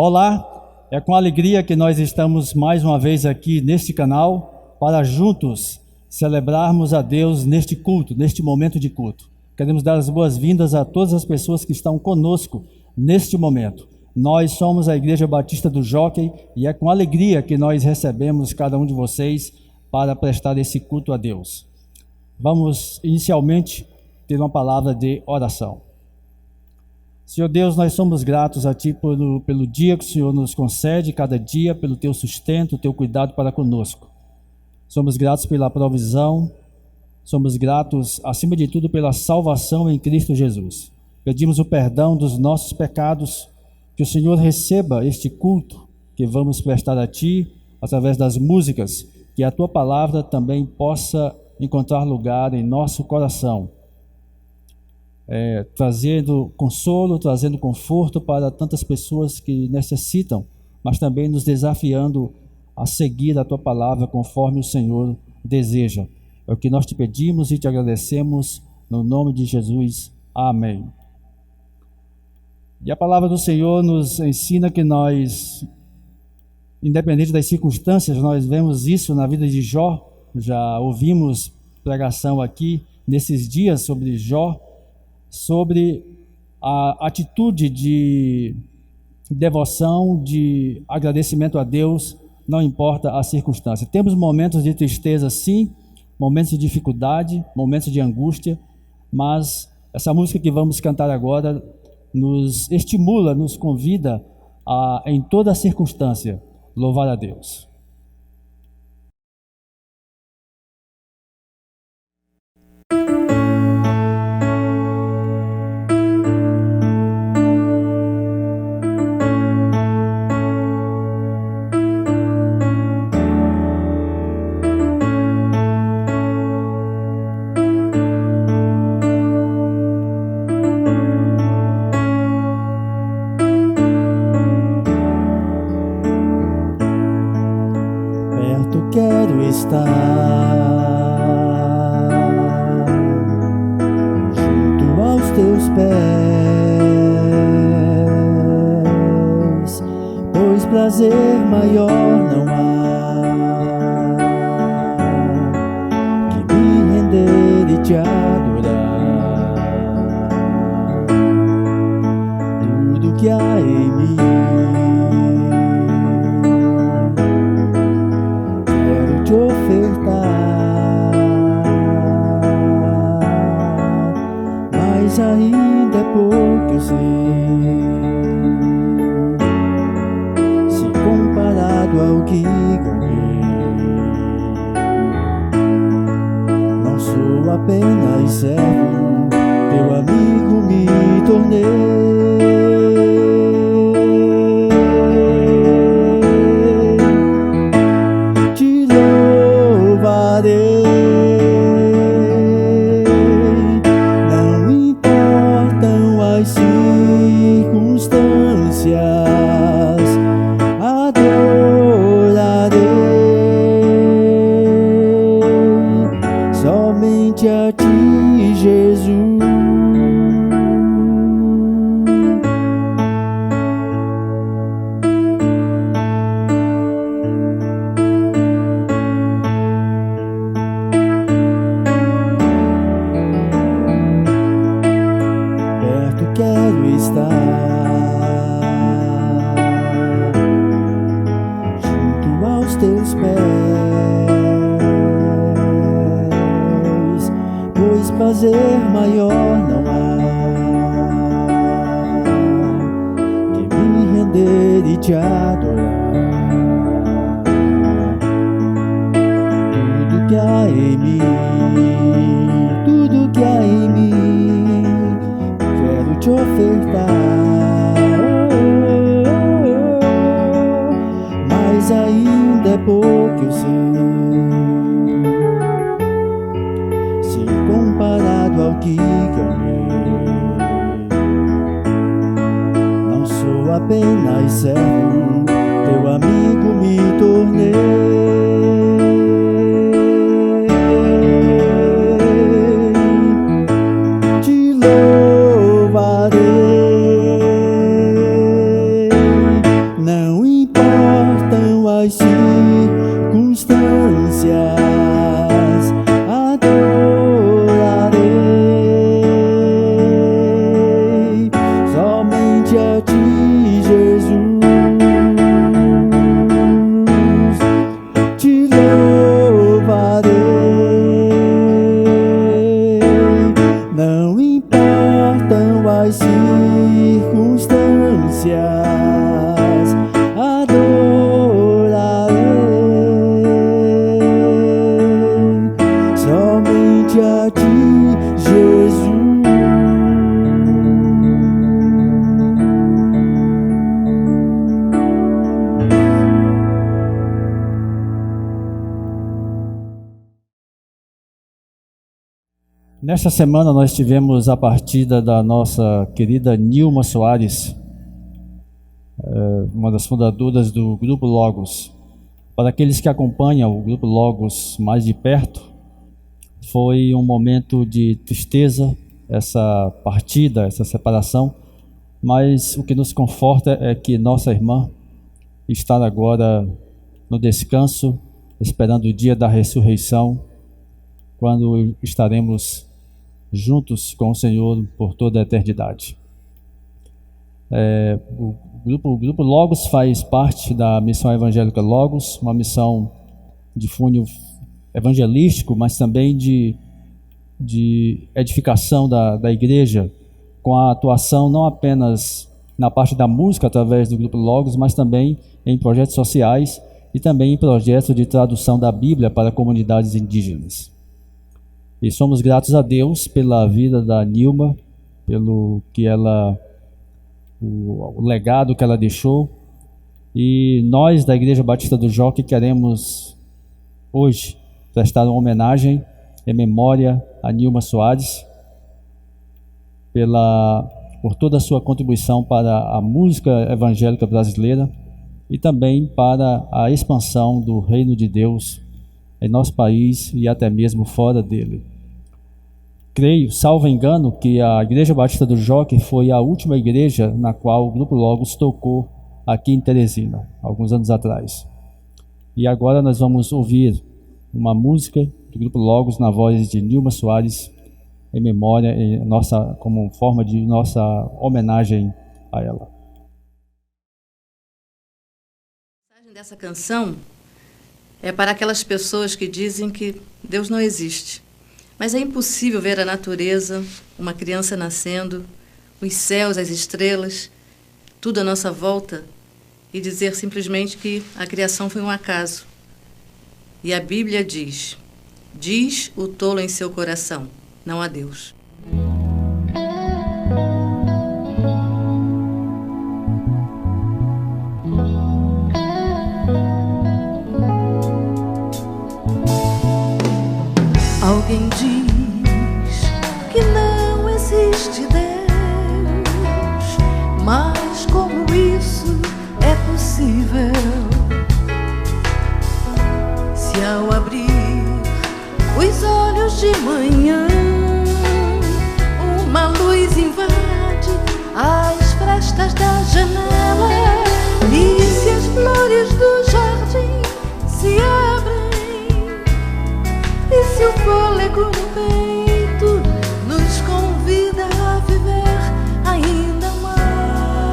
Olá, é com alegria que nós estamos mais uma vez aqui neste canal para juntos celebrarmos a Deus neste culto, neste momento de culto. Queremos dar as boas-vindas a todas as pessoas que estão conosco neste momento. Nós somos a Igreja Batista do Jockey e é com alegria que nós recebemos cada um de vocês para prestar esse culto a Deus. Vamos inicialmente ter uma palavra de oração. Senhor Deus, nós somos gratos a Ti pelo dia que o Senhor nos concede cada dia, pelo Teu sustento, Teu cuidado para conosco. Somos gratos pela provisão, somos gratos, acima de tudo, pela salvação em Cristo Jesus. Pedimos o perdão dos nossos pecados, que o Senhor receba este culto que vamos prestar a Ti, através das músicas, que a Tua palavra também possa encontrar lugar em nosso coração, trazendo consolo, trazendo conforto para tantas pessoas que necessitam, mas também nos desafiando a seguir a Tua palavra conforme o Senhor deseja. É o que nós te pedimos e te agradecemos, no nome de Jesus. Amém. E a palavra do Senhor nos ensina que nós, independente das circunstâncias, nós vemos isso na vida de Jó. Já ouvimos pregação aqui nesses dias sobre Jó, sobre a atitude de devoção, de agradecimento a Deus, não importa a circunstância. Temos momentos de tristeza, sim, momentos de dificuldade, momentos de angústia, mas essa música que vamos cantar agora nos estimula, nos convida a, em toda circunstância, louvar a Deus. Junto aos teus pés, pois prazer maior não há que me render e te adorar. Tudo que há em mim te ofertar, mas ainda é pouco, eu sei, se comparado ao que ganhei. Não sou apenas servo, teu amigo me tornei. Não importam as circunstâncias, adorarei somente a Ti, Jesus. Quero estar junto aos teus pés, pois prazer maior não há que me render e te adorar. Tudo que há em mim, tudo que há em mim, quero te ofertar, mas ainda é pouco, eu sei, se comparado ao que ganhei. Não sou apenas servo, teu amigo me tornei. Nesta semana nós tivemos a partida da nossa querida Nilma Soares, uma das fundadoras do Grupo Logos. Para aqueles que acompanham o Grupo Logos mais de perto, foi um momento de tristeza, essa partida, essa separação, mas o que nos conforta é que nossa irmã está agora no descanso, esperando o dia da ressurreição, quando estaremos juntos com o Senhor por toda a eternidade. O Grupo Logos faz parte da Missão Evangélica Logos, uma missão de cunho evangelístico, mas também de edificação da igreja, com a atuação não apenas na parte da música através do Grupo Logos, mas também em projetos sociais e também em projetos de tradução da Bíblia para comunidades indígenas. E somos gratos a Deus pela vida da Nilma, pelo que o legado que ela deixou. E nós da Igreja Batista do Jockey queremos hoje prestar uma homenagem em memória a Nilma Soares por toda a sua contribuição para a música evangélica brasileira e também para a expansão do reino de Deus em nosso país e até mesmo fora dele. Creio, salvo engano, que a Igreja Batista do Jockey foi a última igreja na qual o Grupo Logos tocou aqui em Teresina, alguns anos atrás. E agora nós vamos ouvir uma música do Grupo Logos na voz de Nilma Soares, em memória, como forma de nossa homenagem a ela. A mensagem dessa canção é para aquelas pessoas que dizem que Deus não existe. Mas é impossível ver a natureza, uma criança nascendo, os céus, as estrelas, tudo à nossa volta, e dizer simplesmente que a criação foi um acaso. E a Bíblia diz o tolo em seu coração, não há Deus. Alguém diz que não existe Deus, mas como isso é possível? Se ao abrir os olhos de manhã, uma luz invade as frestas da janela, e se as flores do jardim se abrem, e se o fôlego no peito nos convida a viver ainda mais?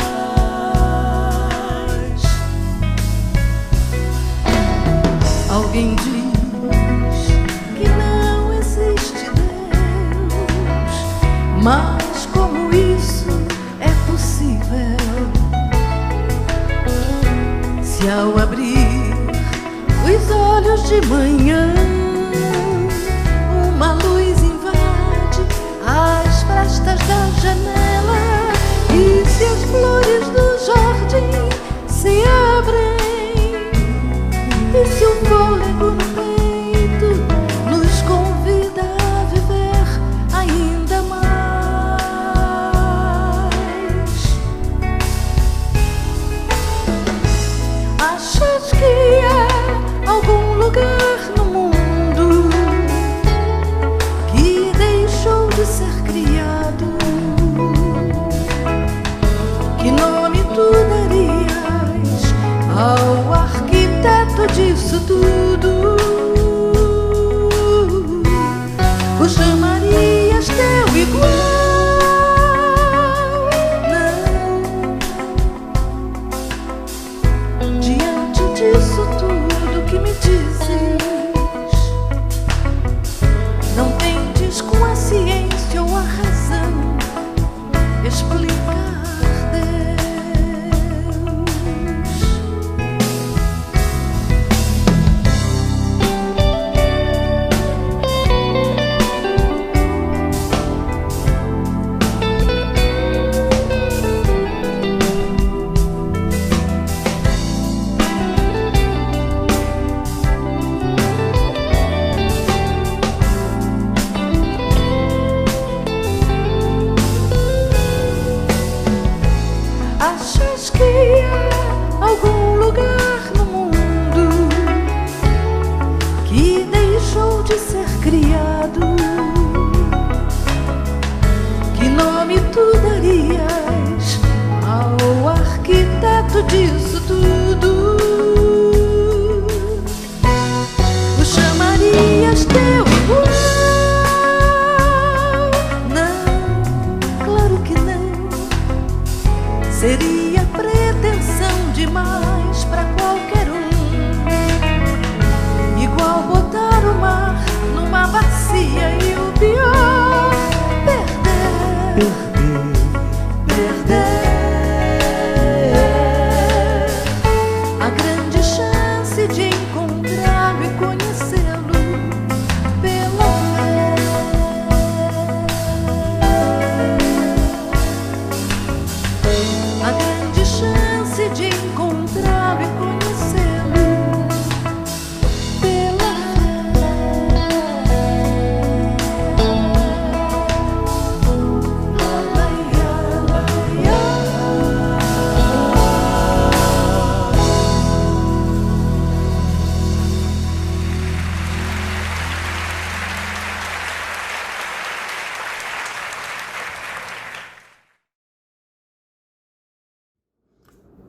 Alguém diz que não existe Deus, mas como isso é possível? Se ao abrir os olhos de manhã, uma luz invade as frestas da janela, e se as flores do jardim se abrem, e se o fôlego no peito nos convida a viver ainda mais? Achas que há algum lugar no mundo que deixou de ser criado? Que nome tu darias ao arquiteto disso tudo? O chamarias teu igual? Não. Diante disso tudo que me dizes, não tentes com a ciência ou a razão explicar Deus.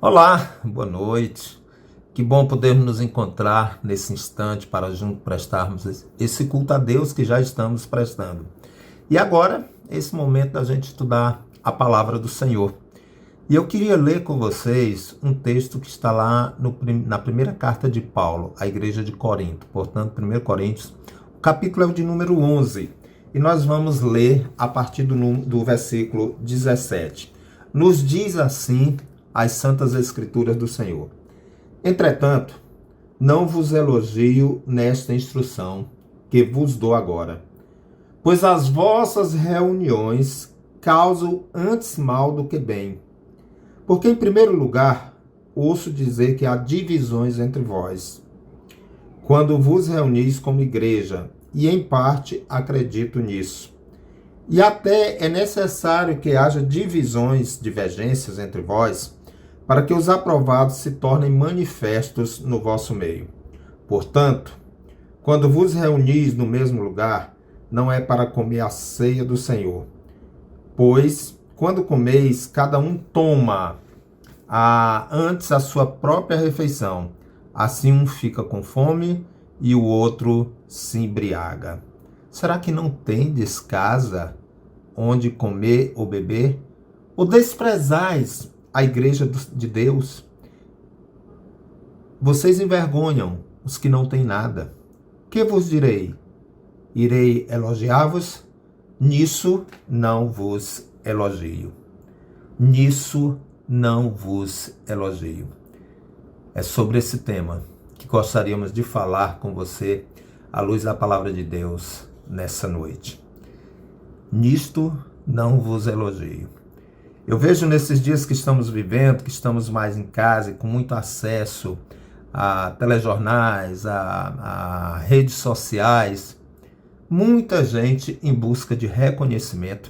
Olá, boa noite. Que bom podermos nos encontrar nesse instante para juntos prestarmos esse culto a Deus que já estamos prestando. E agora, esse momento da gente estudar a palavra do Senhor. E eu queria ler com vocês um texto que está lá na primeira carta de Paulo, à igreja de Corinto. Portanto, 1 Coríntios, o capítulo é o de número 11. E nós vamos ler a partir do versículo 17. Nos diz assim as santas escrituras do Senhor: entretanto, não vos elogio nesta instrução que vos dou agora, pois as vossas reuniões causam antes mal do que bem. Porque, em primeiro lugar, ouço dizer que há divisões entre vós, quando vos reunis como igreja, e em parte acredito nisso. E até é necessário que haja divisões, divergências entre vós, para que os aprovados se tornem manifestos no vosso meio. Portanto, quando vos reunis no mesmo lugar, não é para comer a ceia do Senhor. Pois, quando comeis, cada um toma antes a sua própria refeição. Assim um fica com fome e o outro se embriaga. Será que não tendes casa onde comer ou beber? Ou desprezais a igreja de Deus? Vocês envergonham os que não têm nada. Que vos direi? Irei elogiar-vos? Nisso não vos elogio. Nisso não vos elogio. É sobre esse tema que gostaríamos de falar com você à luz da palavra de Deus nessa noite. Nisto não vos elogio. Eu vejo nesses dias que estamos vivendo, que estamos mais em casa e com muito acesso a telejornais, a redes sociais, muita gente em busca de reconhecimento,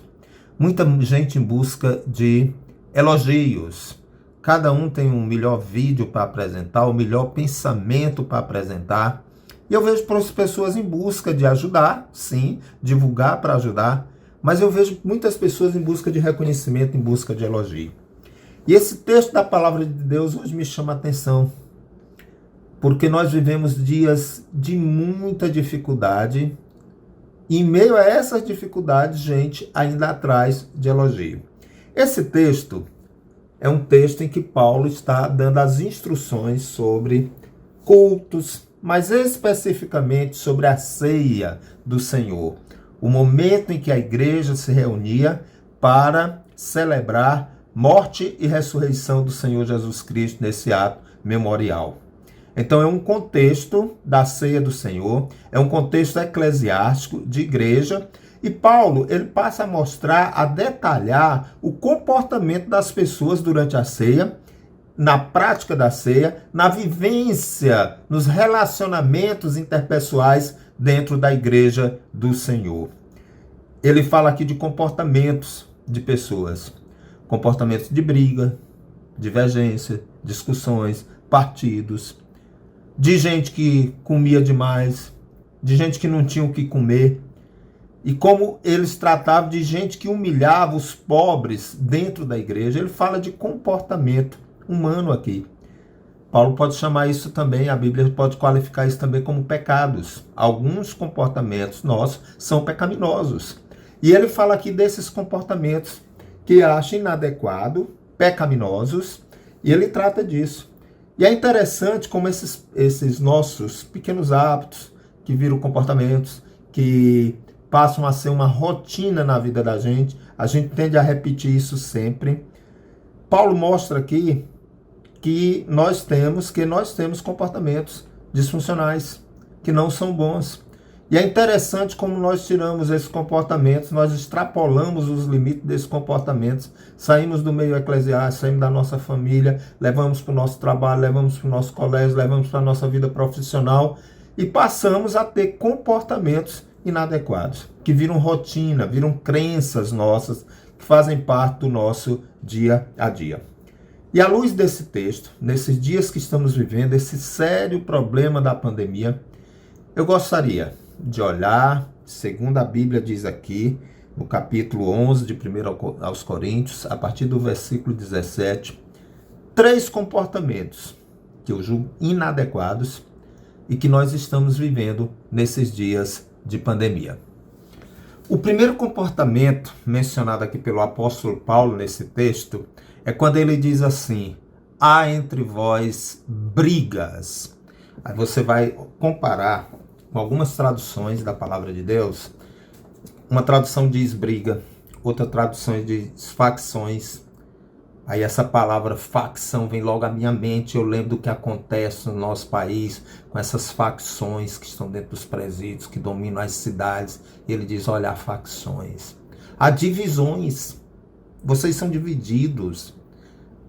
muita gente em busca de elogios. Cada um tem um melhor vídeo para apresentar, o melhor pensamento para apresentar. E eu vejo pessoas em busca de ajudar, sim, divulgar para ajudar, mas eu vejo muitas pessoas em busca de reconhecimento, em busca de elogio. E esse texto da palavra de Deus hoje me chama a atenção, porque nós vivemos dias de muita dificuldade, e em meio a essas dificuldades, gente ainda atrás de elogio. Esse texto é um texto em que Paulo está dando as instruções sobre cultos, mas especificamente sobre a ceia do Senhor. O momento em que a igreja se reunia para celebrar morte e ressurreição do Senhor Jesus Cristo nesse ato memorial. Então é um contexto da ceia do Senhor, é um contexto eclesiástico de igreja, e Paulo ele passa a mostrar, a detalhar o comportamento das pessoas durante a ceia, na prática da ceia, na vivência, nos relacionamentos interpessoais dentro da igreja do Senhor. Ele fala aqui de comportamentos de pessoas, comportamentos de briga, divergência, discussões, partidos, de gente que comia demais, de gente que não tinha o que comer, e como eles tratavam de gente que humilhava os pobres dentro da igreja. Ele fala de comportamento humano aqui. Paulo pode chamar isso também, a Bíblia pode qualificar isso também como pecados. Alguns comportamentos nossos são pecaminosos. E ele fala aqui desses comportamentos que acha inadequado, pecaminosos, e ele trata disso. E é interessante como esses nossos pequenos hábitos, que viram comportamentos, que passam a ser uma rotina na vida da gente, a gente tende a repetir isso sempre. Paulo mostra aqui que nós temos comportamentos disfuncionais, que não são bons. E é interessante como nós tiramos esses comportamentos, nós extrapolamos os limites desses comportamentos, saímos do meio eclesiástico, saímos da nossa família, levamos para o nosso trabalho, levamos para o nosso colégio, levamos para a nossa vida profissional e passamos a ter comportamentos inadequados, que viram rotina, viram crenças nossas, que fazem parte do nosso dia a dia. E à luz desse texto, nesses dias que estamos vivendo, esse sério problema da pandemia, eu gostaria de olhar, segundo a Bíblia diz aqui, no capítulo 11 de 1 aos Coríntios, a partir do versículo 17, 3 comportamentos que eu julgo inadequados e que nós estamos vivendo nesses dias de pandemia. O primeiro comportamento mencionado aqui pelo apóstolo Paulo nesse texto é quando ele diz assim: há entre vós brigas. Aí você vai comparar com algumas traduções da palavra de Deus. Uma tradução diz briga, outra tradução diz facções. Aí essa palavra facção vem logo à minha mente. Eu lembro do que acontece no nosso país com essas facções que estão dentro dos presídios, que dominam as cidades. E ele diz, olha, há facções. Há divisões. Vocês são divididos.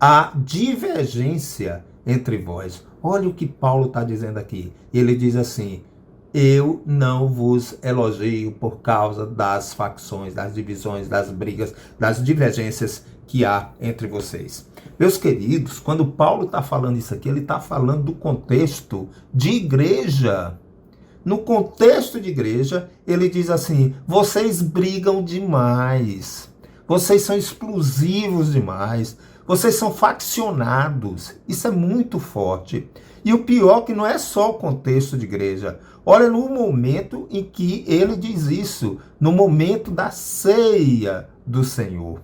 Há divergência entre vós. Olha o que Paulo está dizendo aqui. Ele diz assim: eu não vos elogio por causa das facções, das divisões, das brigas, das divergências que há entre vocês. Meus queridos, quando Paulo está falando isso aqui, ele está falando do contexto de igreja. No contexto de igreja, ele diz assim: vocês brigam demais, vocês são explosivos demais, vocês são faccionados. Isso é muito forte. E o pior que não é só o contexto de igreja. Olha no momento em que ele diz isso, no momento da ceia do Senhor.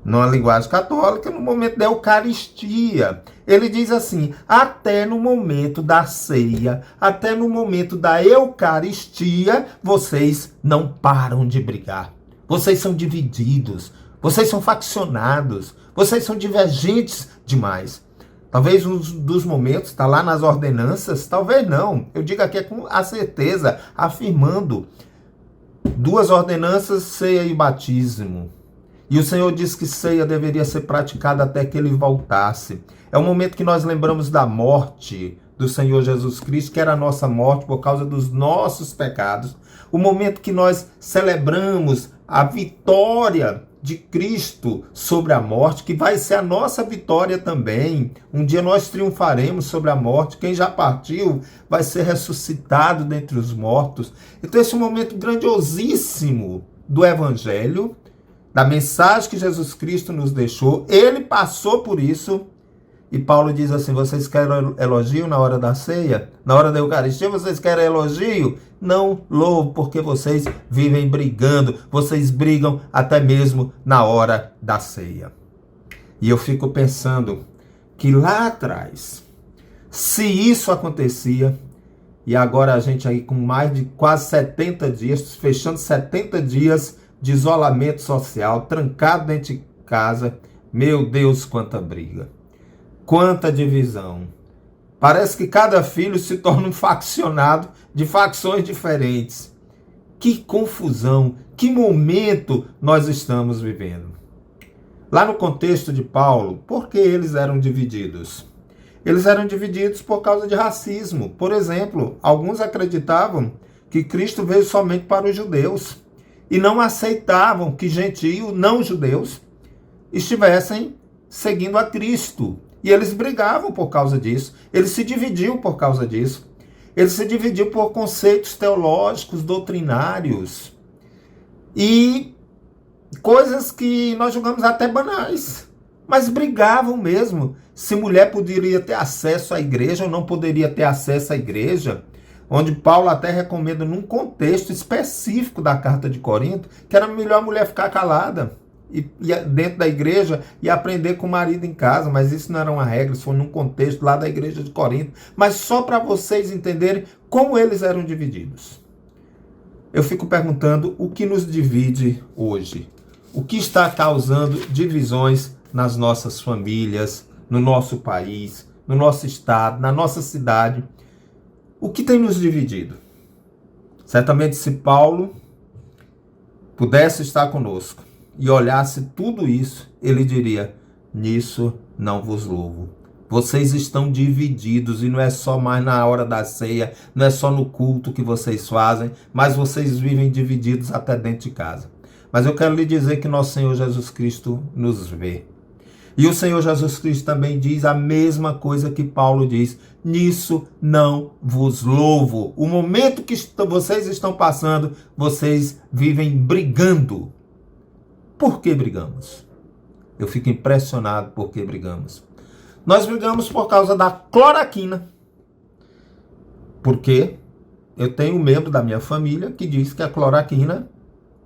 Na linguagem católica, no momento da Eucaristia. Ele diz assim: até no momento da ceia, até no momento da Eucaristia, vocês não param de brigar. Vocês são divididos, vocês são faccionados, vocês são divergentes demais. Talvez um dos momentos está lá nas ordenanças, talvez não. Eu digo aqui com a certeza, afirmando 2 ordenanças, ceia e batismo. E o Senhor disse que ceia deveria ser praticada até que ele voltasse. É o momento que nós lembramos da morte do Senhor Jesus Cristo, que era a nossa morte por causa dos nossos pecados. O momento que nós celebramos a vitória de Cristo sobre a morte, que vai ser a nossa vitória também. Um dia nós triunfaremos sobre a morte. Quem já partiu vai ser ressuscitado dentre os mortos. Então esse é um momento grandiosíssimo do Evangelho, da mensagem que Jesus Cristo nos deixou. Ele passou por isso. E Paulo diz assim: vocês querem elogio na hora da ceia? Na hora da Eucaristia, vocês querem elogio? Não louvo, porque vocês vivem brigando. Vocês brigam até mesmo na hora da ceia. E eu fico pensando que lá atrás, se isso acontecia, e agora a gente aí com mais de quase 70 dias, fechando 70 dias de isolamento social, trancado dentro de casa, meu Deus, quanta briga. Quanta divisão. Parece que cada filho se torna um faccionado de facções diferentes. Que confusão, que momento nós estamos vivendo. Lá no contexto de Paulo, por que eles eram divididos? Eles eram divididos por causa de racismo. Por exemplo, alguns acreditavam que Cristo veio somente para os judeus e não aceitavam que gentios, não judeus, estivessem seguindo a Cristo. E eles brigavam por causa disso. Eles se dividiam por causa disso. Eles se dividiam por conceitos teológicos, doutrinários. E coisas que nós julgamos até banais. Mas brigavam mesmo. Se mulher poderia ter acesso à igreja ou não poderia ter acesso à igreja. Onde Paulo até recomenda, num contexto específico da carta de Corinto, que era melhor a mulher ficar calada e dentro da igreja e aprender com o marido em casa, mas isso não era uma regra, isso foi num contexto lá da igreja de Corinto, mas só para vocês entenderem como eles eram divididos. Eu fico perguntando o que nos divide hoje, o que está causando divisões nas nossas famílias, no nosso país, no nosso estado, na nossa cidade. O que tem nos dividido? Certamente se Paulo pudesse estar conosco e olhasse tudo isso, ele diria: nisso não vos louvo. Vocês estão divididos e não é só mais na hora da ceia, não é só no culto que vocês fazem, mas vocês vivem divididos até dentro de casa. Mas eu quero lhe dizer que nosso Senhor Jesus Cristo nos vê. E o Senhor Jesus Cristo também diz a mesma coisa que Paulo diz: nisso não vos louvo. O momento que vocês estão passando, vocês vivem brigando. Por que brigamos? Eu fico impressionado por que brigamos. Nós brigamos por causa da cloroquina. Por quê? Eu tenho um membro da minha família que diz que a cloroquina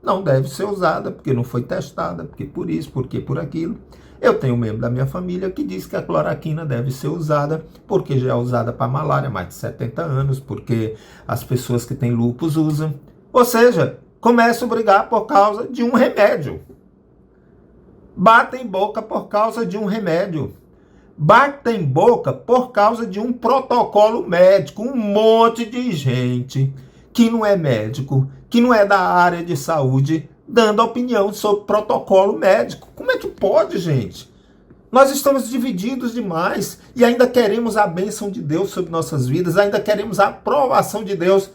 não deve ser usada, porque não foi testada, porque por isso, porque por aquilo. Eu tenho um membro da minha família que diz que a cloroquina deve ser usada, porque já é usada para malária há mais de 70 anos, porque as pessoas que têm lúpus usam. Ou seja, começam a brigar por causa de um remédio. Batem boca por causa de um remédio. Batem boca por causa de um protocolo médico. Um monte de gente que não é médico, que não é da área de saúde, dando opinião sobre protocolo médico. Como é que pode, gente? Nós estamos divididos demais e ainda queremos a bênção de Deus sobre nossas vidas, ainda queremos a aprovação de Deus.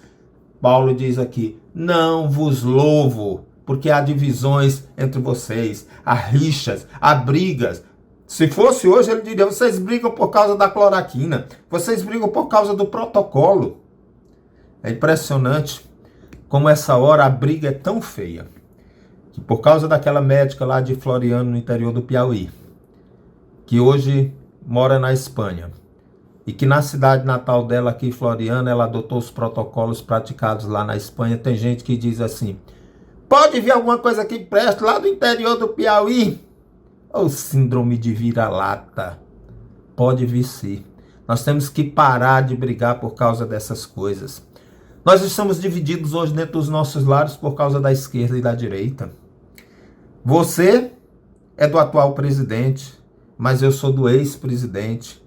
Paulo diz aqui, não vos louvo, porque há divisões entre vocês, há rixas, há brigas. Se fosse hoje, ele diria, vocês brigam por causa da cloroquina, vocês brigam por causa do protocolo. É impressionante como essa hora a briga é tão feia, que por causa daquela médica lá de Floriano, no interior do Piauí, que hoje mora na Espanha, e que na cidade natal dela, aqui em Floriano, ela adotou os protocolos praticados lá na Espanha. Tem gente que diz assim, pode vir alguma coisa que preste lá do interior do Piauí? Ou síndrome de vira-lata. Pode vir sim. Nós temos que parar de brigar por causa dessas coisas. Nós estamos divididos hoje dentro dos nossos lares por causa da esquerda e da direita. Você é do atual presidente, mas eu sou do ex-presidente.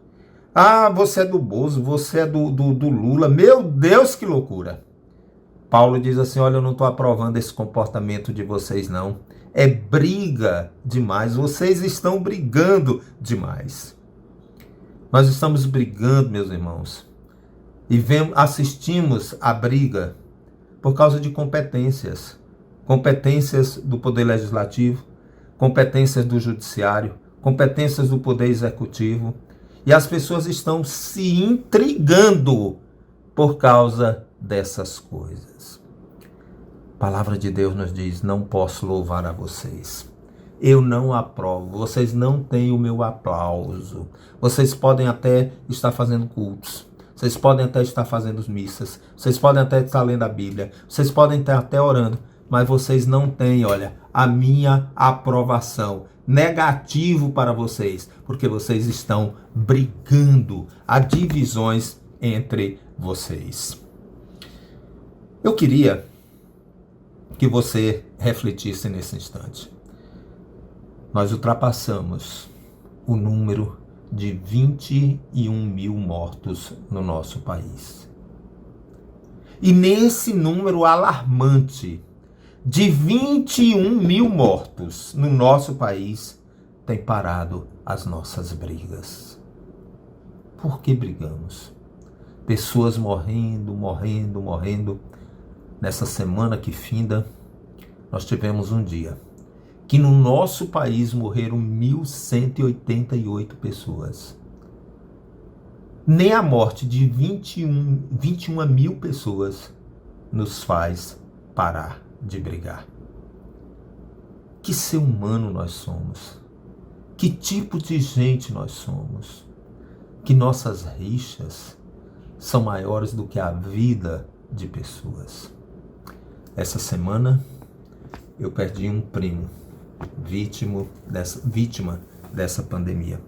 Ah, você é do Bozo, você é do Lula. Meu Deus, que loucura. Paulo diz assim, olha, eu não estou aprovando esse comportamento de vocês, não. É briga demais. Vocês estão brigando demais. Nós estamos brigando, meus irmãos. E assistimos a briga por causa de competências. Competências do Poder Legislativo, competências do Judiciário, competências do Poder Executivo. E as pessoas estão se intrigando por causa dessas coisas. A palavra de Deus nos diz, não posso louvar a vocês. Eu não aprovo, vocês não têm o meu aplauso. Vocês podem até estar fazendo cultos, vocês podem até estar fazendo missas, vocês podem até estar lendo a Bíblia, vocês podem estar até orando, mas vocês não têm, olha, a minha aprovação. Negativo para vocês, porque vocês estão brigando, há divisões entre vocês. Eu queria que você refletisse nesse instante. Nós ultrapassamos o número de 21 mil mortos no nosso país. E nesse número alarmante de 21 mil mortos no nosso país, tem parado as nossas brigas. Por que brigamos? Pessoas morrendo. Nessa semana que finda, nós tivemos um dia que no nosso país morreram 1.188 pessoas. Nem a morte de 21 mil pessoas nos faz parar de brigar. Que ser humano nós somos? Que tipo de gente nós somos? Que nossas rixas são maiores do que a vida de pessoas. Essa semana eu perdi um primo, vítima dessa pandemia.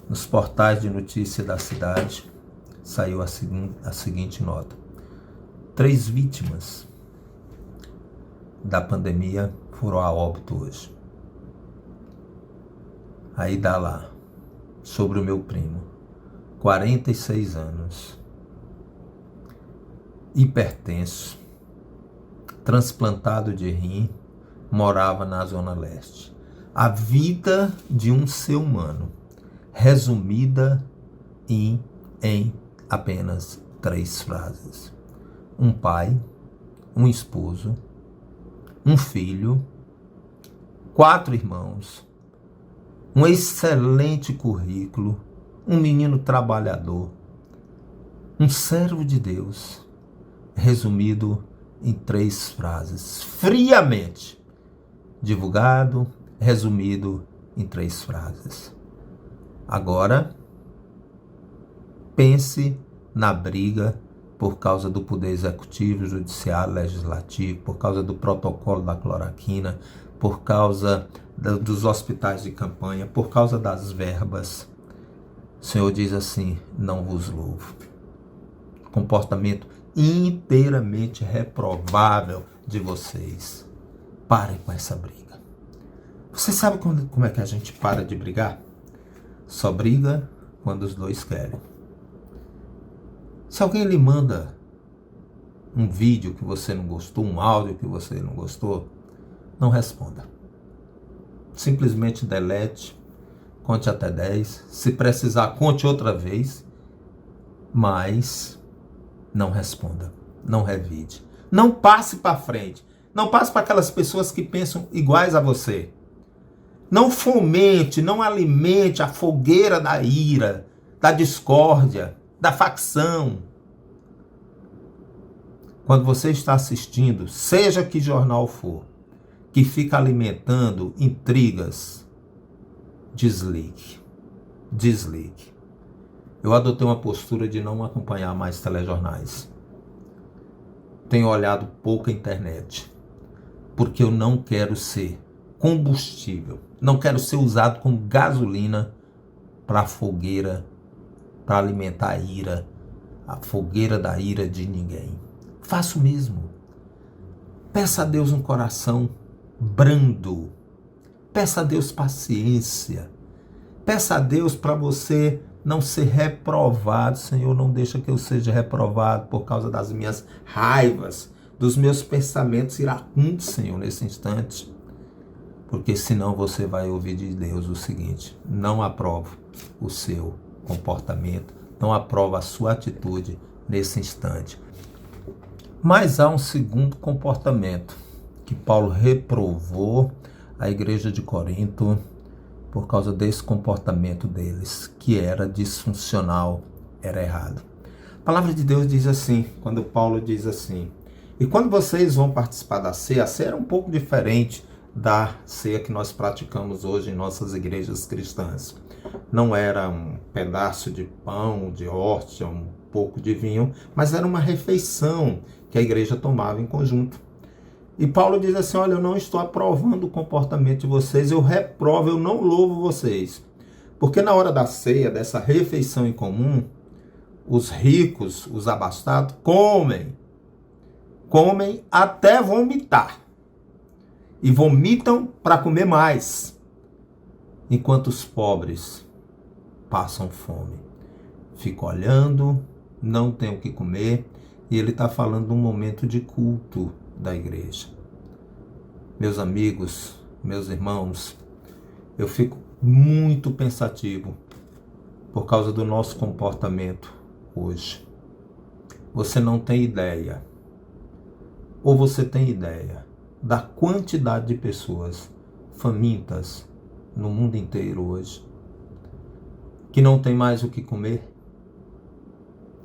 Nos portais de notícia da cidade saiu a seguinte nota: 3 vítimas da pandemia foram a óbito hoje. Aí dá lá, sobre o meu primo, 46 anos, hipertenso, transplantado de rim, morava na Zona Leste. A vida de um ser humano, resumida em apenas 3 frases. Um pai, um esposo, um filho, 4 irmãos, um excelente currículo, um menino trabalhador, um servo de Deus, resumido em 3 frases, friamente divulgado, resumido em 3 frases. Agora, pense na briga por causa do poder executivo, judiciário, legislativo, por causa do protocolo da cloroquina, por causa dos hospitais de campanha, por causa das verbas. O Senhor diz assim: não vos louvo. Comportamento inteiramente reprovável de vocês. Parem com essa briga. Você sabe como é que a gente para de brigar? Só briga quando os dois querem. Se alguém lhe manda um vídeo que você não gostou, um áudio que você não gostou, não responda. Simplesmente delete, conte até 10. Se precisar, conte outra vez, mas não responda, não revide. Não passe para frente. Não passe para aquelas pessoas que pensam iguais a você. Não fomente, não alimente a fogueira da ira, da discórdia, da facção. Quando você está assistindo, seja que jornal for, que fica alimentando intrigas, desligue. Desligue. Eu adotei uma postura de não acompanhar mais telejornais. Tenho olhado pouco a internet, porque eu não quero ser combustível, não quero ser usado como gasolina para a fogueira, para alimentar a ira, a fogueira da ira de ninguém. Faça o mesmo. Peça a Deus um coração brando. Peça a Deus paciência. Peça a Deus para você não ser reprovado. Senhor, não deixa que eu seja reprovado por causa das minhas raivas, dos meus pensamentos iracundos, Senhor, nesse instante. Porque senão você vai ouvir de Deus o seguinte: não aprovo o seu comportamento, não aprovo a sua atitude nesse instante. Mas há um segundo comportamento que Paulo reprovou a igreja de Corinto por causa desse comportamento deles, que era disfuncional, era errado. A palavra de Deus diz assim, quando Paulo diz assim: e quando vocês vão participar da ceia, a ceia era um pouco diferente da ceia que nós praticamos hoje em nossas igrejas cristãs. Não era um pedaço de pão, de hóstia, um pouco de vinho, mas era uma refeição que a igreja tomava em conjunto. E Paulo diz assim: olha, eu não estou aprovando o comportamento de vocês, eu reprovo, eu não louvo vocês. Porque na hora da ceia, dessa refeição em comum, os ricos, os abastados, comem até vomitar. E vomitam para comer mais. Enquanto os pobres passam fome. Ficam olhando, não tem o que comer. E ele está falando de um momento de culto da igreja. Meus amigos, meus irmãos, eu fico muito pensativo por causa do nosso comportamento hoje. Você não tem ideia, ou você tem ideia, da quantidade de pessoas famintas no mundo inteiro hoje, que não tem mais o que comer,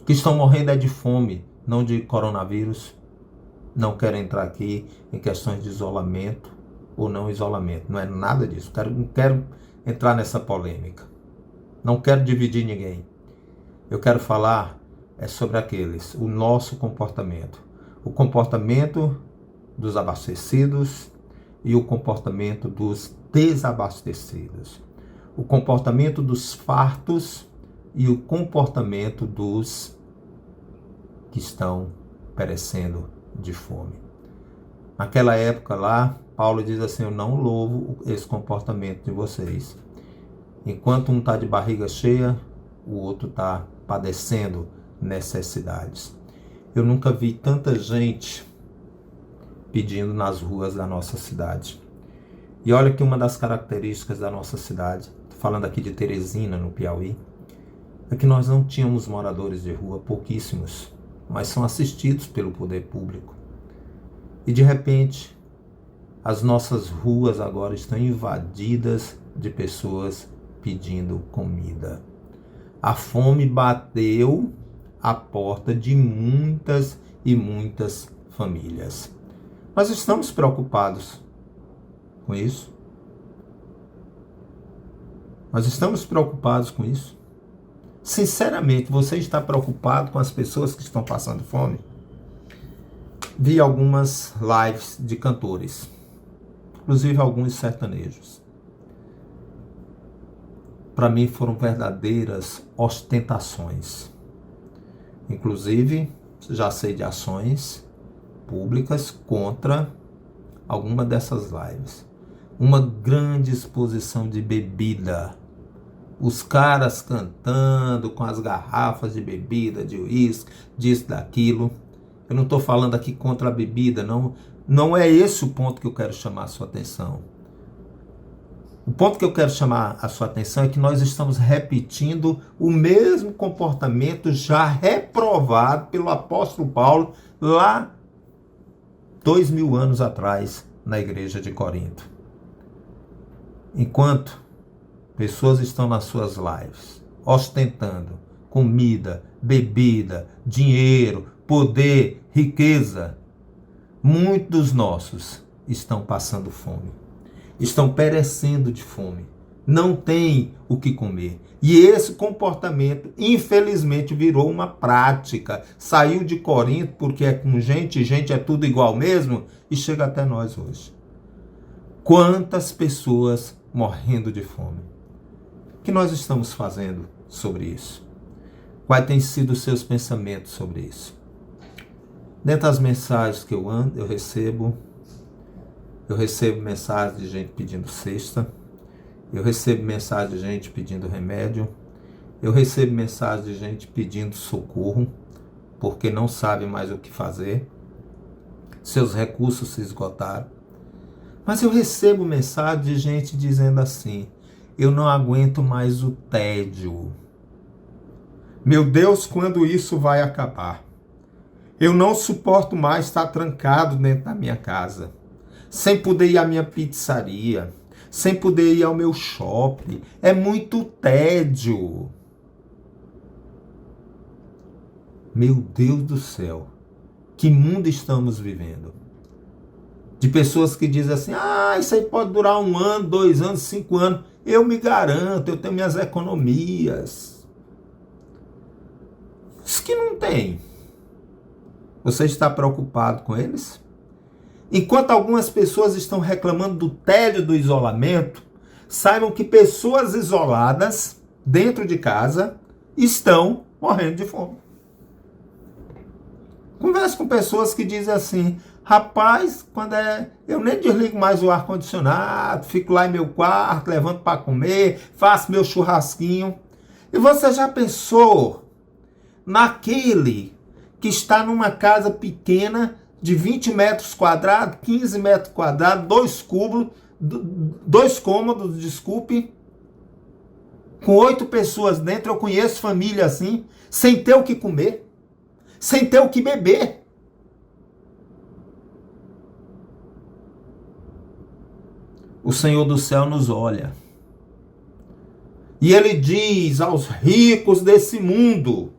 que estão morrendo de fome, não de coronavírus. Não quero entrar aqui em questões de isolamento ou não isolamento. Não é nada disso. Não quero entrar nessa polêmica. Não quero dividir ninguém. Eu quero falar sobre aqueles, o nosso comportamento. O comportamento dos abastecidos e o comportamento dos desabastecidos. O comportamento dos fartos e o comportamento dos que estão perecendo de fome. Naquela época lá, Paulo diz assim: eu não louvo esse comportamento de vocês. Enquanto um está de barriga cheia, o outro está padecendo necessidades. Eu nunca vi tanta gente pedindo nas ruas da nossa cidade. E olha que uma das características da nossa cidade, falando aqui de Teresina, no Piauí, é que nós não tínhamos moradores de rua, pouquíssimos, mas são assistidos pelo poder público. E de repente, as nossas ruas agora estão invadidas de pessoas pedindo comida. A fome bateu a porta de muitas e muitas famílias. Nós estamos preocupados com isso? Nós estamos preocupados com isso? Sinceramente, você está preocupado com as pessoas que estão passando fome? Vi algumas lives de cantores, inclusive alguns sertanejos. Para mim foram verdadeiras ostentações. Inclusive, já sei de ações públicas contra alguma dessas lives. Uma grande exposição de bebida. Os caras cantando com as garrafas de bebida, de uísque, disso, daquilo. Eu não estou falando aqui contra a bebida, não é esse o ponto que eu quero chamar a sua atenção. O ponto que eu quero chamar a sua atenção é que nós estamos repetindo o mesmo comportamento já reprovado pelo apóstolo Paulo lá 2000 anos atrás na igreja de Corinto. Enquanto pessoas estão nas suas lives ostentando comida, bebida, dinheiro, poder, riqueza, muitos dos nossos estão passando fome. Estão perecendo de fome, não têm o que comer. E esse comportamento, infelizmente, virou uma prática. Saiu de Corinto porque é com gente é tudo igual mesmo, e chega até nós hoje. Quantas pessoas morrendo de fome? O que nós estamos fazendo sobre isso? Quais têm sido os seus pensamentos sobre isso? Dentro das mensagens que eu recebo mensagens de gente pedindo cesta, eu recebo mensagem de gente pedindo remédio, eu recebo mensagem de gente pedindo socorro, porque não sabe mais o que fazer, seus recursos se esgotaram. Mas eu recebo mensagem de gente dizendo assim: eu não aguento mais o tédio. Meu Deus, quando isso vai acabar? Eu não suporto mais estar trancado dentro da minha casa, sem poder ir à minha pizzaria, sem poder ir ao meu shopping. É muito tédio. Meu Deus do céu, que mundo estamos vivendo? De pessoas que dizem assim: isso aí pode durar 1 ano, 2 anos, 5 anos. Eu me garanto, eu tenho minhas economias. Os que não tem, você está preocupado com eles? Enquanto algumas pessoas estão reclamando do tédio do isolamento, saibam que pessoas isoladas dentro de casa estão morrendo de fome. Converso com pessoas que dizem assim: rapaz, eu nem desligo mais o ar-condicionado, fico lá em meu quarto, levanto para comer, faço meu churrasquinho. E você já pensou naquele que está numa casa pequena de 20 metros quadrados, 15 metros quadrados, 2 cômodos, desculpe, com 8 pessoas dentro? Eu conheço família assim, sem ter o que comer, sem ter o que beber. O Senhor do céu nos olha e Ele diz aos ricos desse mundo: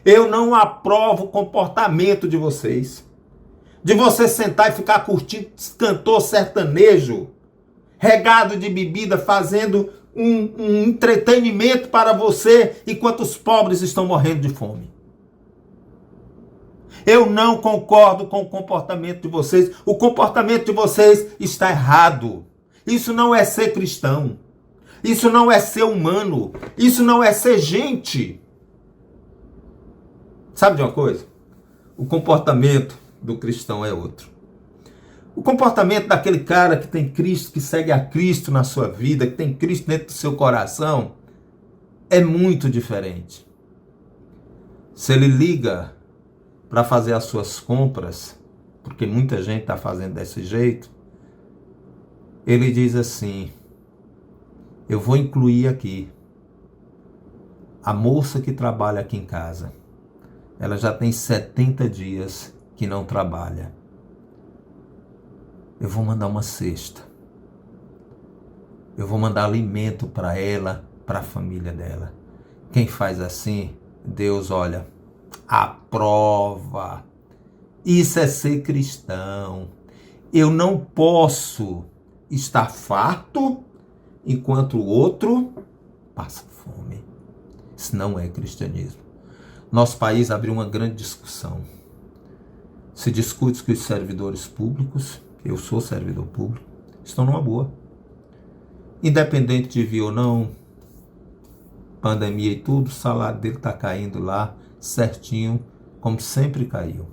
eu não aprovo o comportamento de vocês, de você sentar e ficar curtindo cantor sertanejo, regado de bebida, fazendo um entretenimento para você, enquanto os pobres estão morrendo de fome. Eu não concordo com o comportamento de vocês. O comportamento de vocês está errado. Isso não é ser cristão. Isso não é ser humano. Isso não é ser gente. Sabe de uma coisa? O comportamento do cristão é outro. O comportamento daquele cara que tem Cristo, que segue a Cristo na sua vida, que tem Cristo dentro do seu coração, é muito diferente. Se ele liga para fazer as suas compras, porque muita gente está fazendo desse jeito, ele diz assim: eu vou incluir aqui a moça que trabalha aqui em casa. Ela já tem 70 dias que não trabalha. Eu vou mandar uma cesta. Eu vou mandar alimento para ela, para a família dela. Quem faz assim, Deus, olha, aprova. Isso é ser cristão. Eu não posso estar farto enquanto o outro passa fome. Isso não é cristianismo. Nosso país abriu uma grande discussão. Se discute que os servidores públicos, eu sou servidor público, estão numa boa. Independente de vir ou não, pandemia e tudo, o salário dele está caindo lá certinho, como sempre caiu.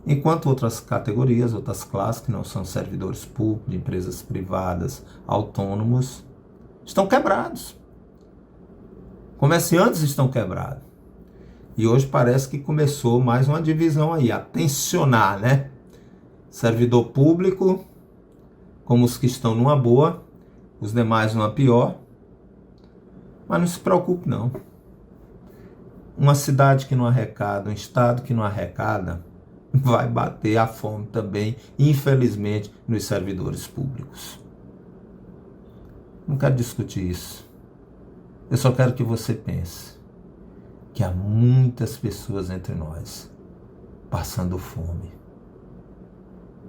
Enquanto outras categorias, outras classes que não são servidores públicos, de empresas privadas, autônomos, estão quebrados. Comerciantes estão quebrados. E hoje parece que começou mais uma divisão aí, a tensionar, né? Servidor público, como os que estão numa boa, os demais numa pior. Mas não se preocupe não. Uma cidade que não arrecada, um estado que não arrecada, vai bater a fome também, infelizmente, nos servidores públicos. Não quero discutir isso. Eu só quero que você pense que há muitas pessoas entre nós passando fome.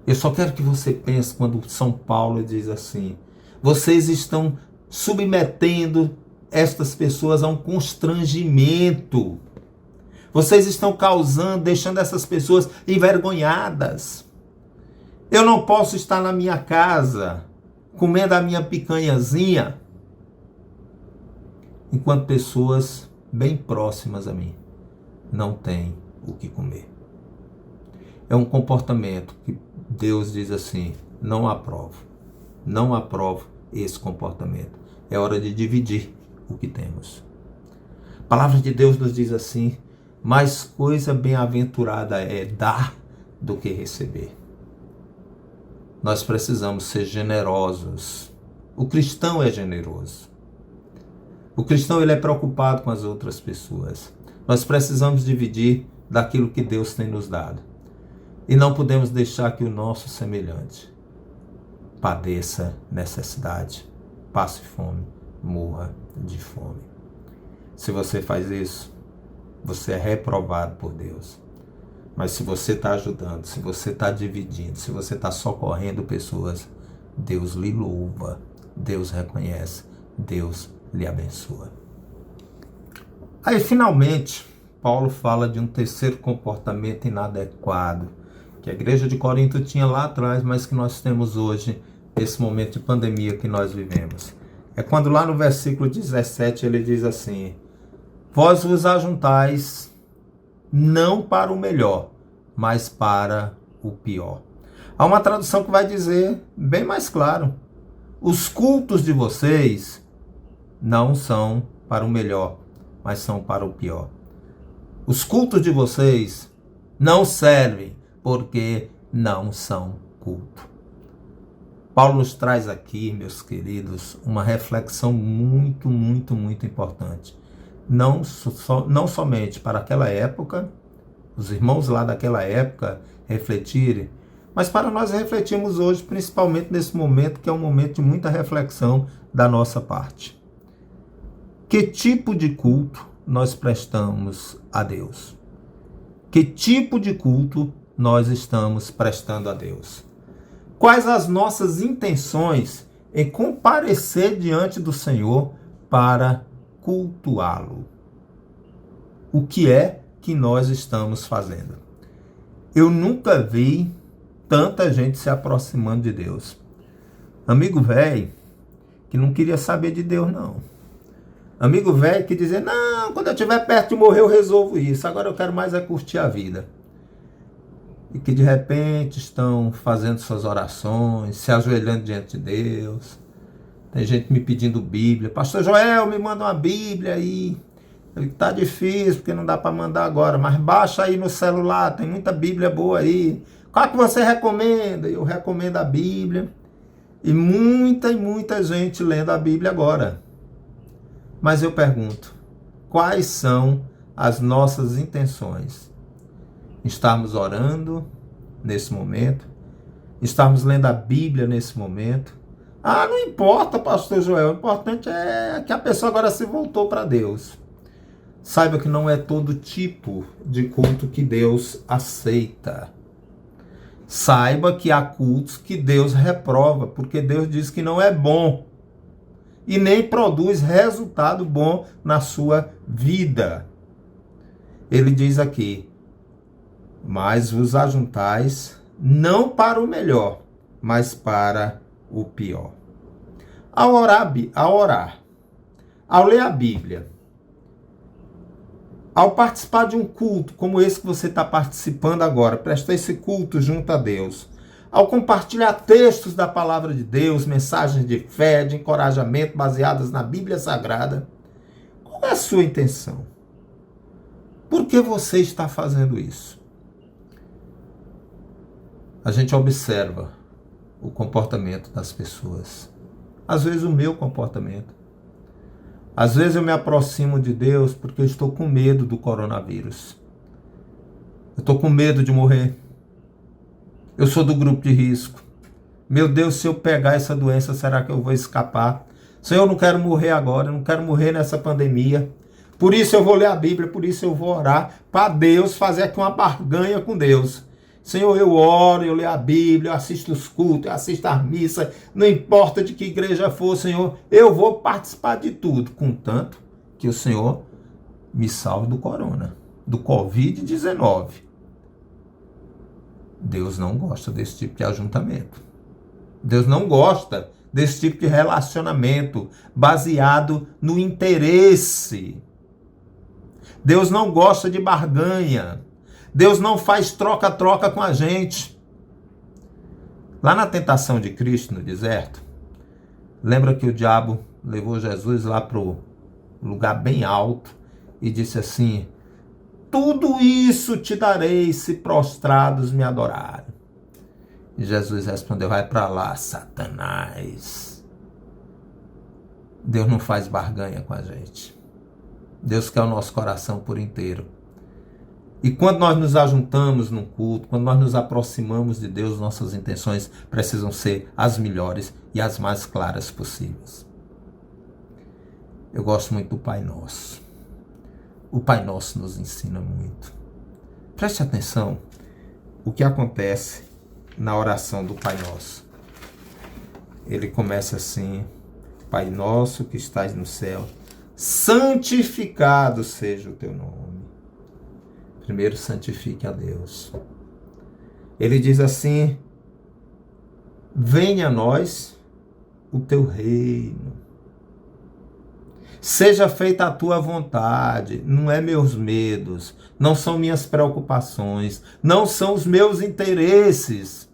Eu só quero que você pense quando São Paulo diz assim: vocês estão submetendo estas pessoas a um constrangimento. Vocês estão causando, deixando essas pessoas envergonhadas. Eu não posso estar na minha casa comendo a minha picanhazinha enquanto pessoas bem próximas a mim não têm o que comer. É um comportamento que Deus diz assim: não aprovo. Não aprovo esse comportamento. É hora de dividir o que temos. A palavra de Deus nos diz assim: mais coisa bem-aventurada é dar do que receber. Nós precisamos ser generosos. O cristão é generoso. O cristão ele é preocupado com as outras pessoas. Nós precisamos dividir daquilo que Deus tem nos dado. E não podemos deixar que o nosso semelhante padeça necessidade, passe fome, morra de fome. Se você faz isso, você é reprovado por Deus. Mas se você está ajudando, se você está dividindo, se você está socorrendo pessoas, Deus lhe louva, Deus reconhece, Deus lhe abençoa. Aí, finalmente, Paulo fala de um terceiro comportamento inadequado que a igreja de Corinto tinha lá atrás, mas que nós temos hoje, nesse momento de pandemia que nós vivemos. É quando lá no versículo 17 ele diz assim: vós vos ajuntais não para o melhor, mas para o pior. Há uma tradução que vai dizer bem mais claro: os cultos de vocês não são para o melhor, mas são para o pior. Os cultos de vocês não servem porque não são culto. Paulo nos traz aqui, meus queridos, uma reflexão muito, muito, muito importante. Não somente para aquela época, os irmãos lá daquela época refletirem, mas para nós refletirmos hoje, principalmente nesse momento, que é um momento de muita reflexão da nossa parte. Que tipo de culto nós prestamos a Deus? Que tipo de culto nós estamos prestando a Deus? Quais as nossas intenções em comparecer diante do Senhor para cultuá-lo? O que é que nós estamos fazendo? Eu nunca vi tanta gente se aproximando de Deus. Amigo velho que não queria saber de Deus, não. Amigo velho que dizia: não, quando eu estiver perto de morrer eu resolvo isso, agora eu quero mais é curtir a vida. E que de repente estão fazendo suas orações, se ajoelhando diante de Deus. Tem gente me pedindo Bíblia: pastor Joel, me manda uma Bíblia aí. Ele: tá difícil porque não dá para mandar agora, mas baixa aí no celular, tem muita Bíblia boa aí. Qual que você recomenda? Eu recomendo a Bíblia. E muita gente lendo a Bíblia agora. Mas eu pergunto: quais são as nossas intenções? Estarmos orando nesse momento? Estarmos lendo a Bíblia nesse momento? Ah, não importa, pastor Joel, o importante é que a pessoa agora se voltou para Deus. Saiba que não é todo tipo de culto que Deus aceita. Saiba que há cultos que Deus reprova, porque Deus diz que não é bom e nem produz resultado bom na sua vida. Ele diz aqui: mas vos ajuntais não para o melhor, mas para o pior. Ao orar, ao ler a Bíblia, ao participar de um culto como esse que você está participando agora, prestar esse culto junto a Deus, ao compartilhar textos da palavra de Deus, mensagens de fé, de encorajamento baseadas na Bíblia Sagrada, qual é a sua intenção? Por que você está fazendo isso? A gente observa o comportamento das pessoas. Às vezes o meu comportamento. Às vezes eu me aproximo de Deus porque eu estou com medo do coronavírus. Eu estou com medo de morrer. Eu sou do grupo de risco. Meu Deus, se eu pegar essa doença, será que eu vou escapar? Senhor, eu não quero morrer agora, eu não quero morrer nessa pandemia. Por isso eu vou ler a Bíblia, por isso eu vou orar para Deus, fazer aqui uma barganha com Deus. Senhor, eu oro, eu leio a Bíblia, eu assisto os cultos, eu assisto a missa, não importa de que igreja for, Senhor, eu vou participar de tudo, contanto que o Senhor me salve do corona, do Covid-19. Deus não gosta desse tipo de ajuntamento. Deus não gosta desse tipo de relacionamento baseado no interesse. Deus não gosta de barganha. Deus não faz troca-troca com a gente. Lá na tentação de Cristo no deserto, lembra que o diabo levou Jesus lá para o lugar bem alto e disse assim: tudo isso te darei se prostrados me adorarem. E Jesus respondeu: vai para lá, Satanás. Deus não faz barganha com a gente. Deus quer o nosso coração por inteiro. E quando nós nos ajuntamos num culto, quando nós nos aproximamos de Deus, nossas intenções precisam ser as melhores e as mais claras possíveis. Eu gosto muito do Pai Nosso. O Pai Nosso nos ensina muito. Preste atenção o que acontece na oração do Pai Nosso. Ele começa assim: Pai Nosso que estás no céu, santificado seja o teu nome. Primeiro santifique a Deus. Ele diz assim: venha a nós o teu reino. Seja feita a tua vontade. Não é meus medos, não são minhas preocupações, não são os meus interesses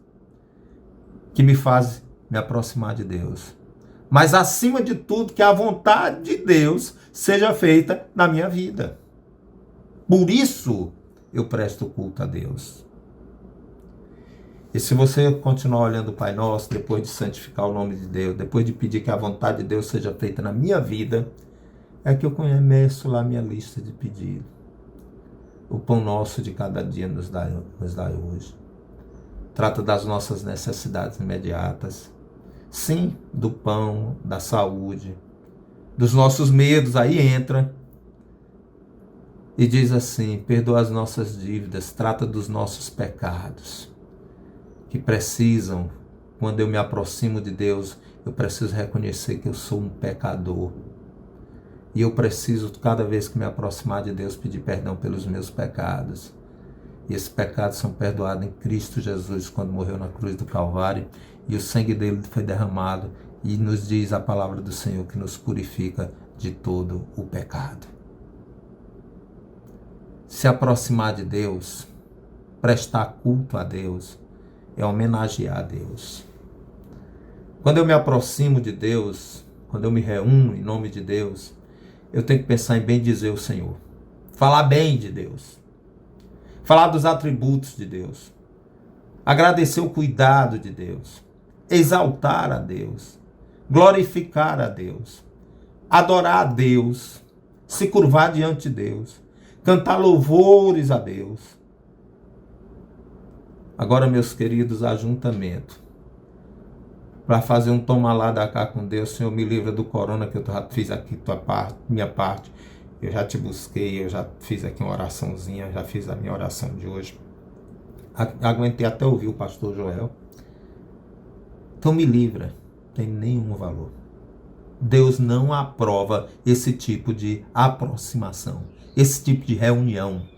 que me fazem me aproximar de Deus. Mas acima de tudo, que a vontade de Deus seja feita na minha vida. Por isso eu presto culto a Deus. E se você continuar olhando o Pai Nosso, depois de santificar o nome de Deus, depois de pedir que a vontade de Deus seja feita na minha vida, é que eu começo lá a minha lista de pedidos. O pão nosso de cada dia nos dá hoje. Trata das nossas necessidades imediatas. Sim, do pão, da saúde, dos nossos medos, aí entra. E diz assim: perdoa as nossas dívidas, trata dos nossos pecados, que precisam, quando eu me aproximo de Deus, eu preciso reconhecer que eu sou um pecador. E eu preciso, cada vez que me aproximar de Deus, pedir perdão pelos meus pecados. E esses pecados são perdoados em Cristo Jesus, quando morreu na cruz do Calvário, e o sangue dele foi derramado, e nos diz a palavra do Senhor que nos purifica de todo o pecado. Se aproximar de Deus, prestar culto a Deus, é homenagear a Deus. Quando eu me aproximo de Deus, quando eu me reúno em nome de Deus, eu tenho que pensar em bendizer o Senhor. Falar bem de Deus. Falar dos atributos de Deus. Agradecer o cuidado de Deus. Exaltar a Deus. Glorificar a Deus. Adorar a Deus. Se curvar diante de Deus. Cantar louvores a Deus. Agora, meus queridos, ajuntamento. Para fazer um toma lá da cá com Deus, Senhor, me livra do corona, que eu já fiz aqui minha parte. Eu já te busquei, eu já fiz aqui uma oraçãozinha, já fiz a minha oração de hoje. Aguentei até ouvir o pastor Joel. Então me livra, não tem nenhum valor. Deus não aprova esse tipo de aproximação, esse tipo de reunião.